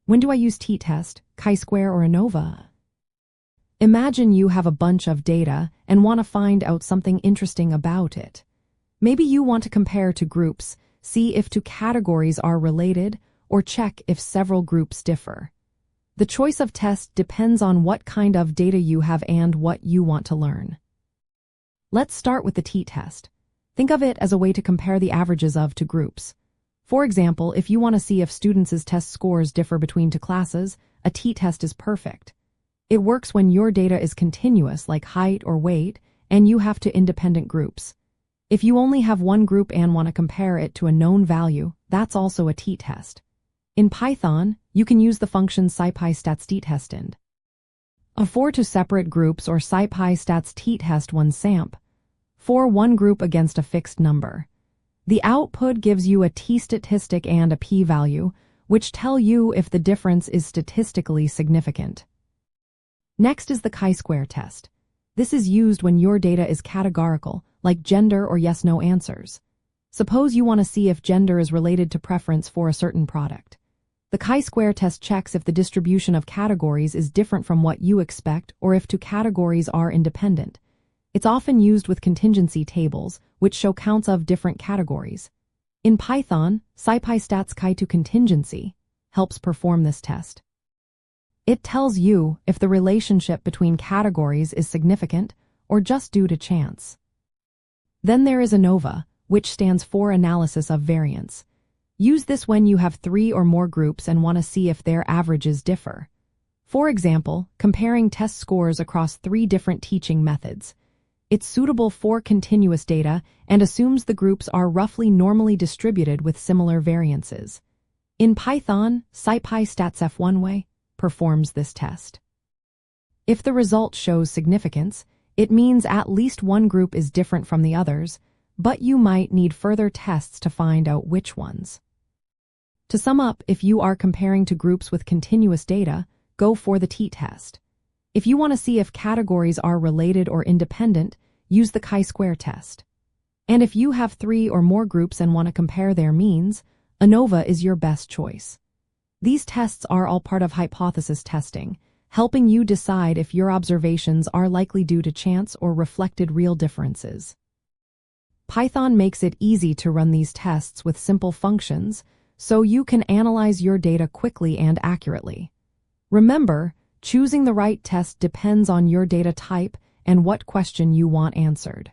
When do I use t-test, chi-square, or ANOVA? Imagine you have a bunch of data and want to find out something interesting about it. Maybe you want to compare to groups, see if two categories are related, or check if several groups differ. The choice of test depends on what kind of data you have and what you want to learn. Let's start with the t-test. Think of it as a way to compare the averages of two groups. For example, if you want to see if students' test scores differ between two classes, a t-test is perfect. It works when your data is continuous, like height or weight, and you have two independent groups. If you only have one group and want to compare it to a known value, that's also a t-test. In Python, you can use the function scipy stats t-test and for two separate groups or scipy stats t-test one samp for one group against a fixed number. The output gives you a t-statistic and a p-value, which tell you if the difference is statistically significant. Next is the chi-square test. This is used when your data is categorical, like gender or yes-no answers. Suppose you want to see if gender is related to preference for a certain product. The chi-square test checks if the distribution of categories is different from what you expect or if two categories are independent. It's often used with contingency tables, which show counts of different categories. In Python, scipy stats chi2 contingency helps perform this test. It tells you if the relationship between categories is significant or just due to chance. Then there is ANOVA, which stands for Analysis of Variance. Use this when you have 3 or more groups and want to see if their averages differ. For example, comparing test scores across 3 different teaching methods. It's suitable for continuous data and assumes the groups are roughly normally distributed with similar variances. In Python, scipy stats f1way performs this test. If the result shows significance, it means at least one group is different from the others, but you might need further tests to find out which ones. To sum up, if you are comparing to groups with continuous data, go for the t-test. If you want to see if categories are related or independent, use the chi-square test. And if you have 3 or more groups and want to compare their means, ANOVA is your best choice. These tests are all part of hypothesis testing, helping you decide if your observations are likely due to chance or reflected real differences. Python makes it easy to run these tests with simple functions, so you can analyze your data quickly and accurately. Remember, choosing the right test depends on your data type and what question you want answered.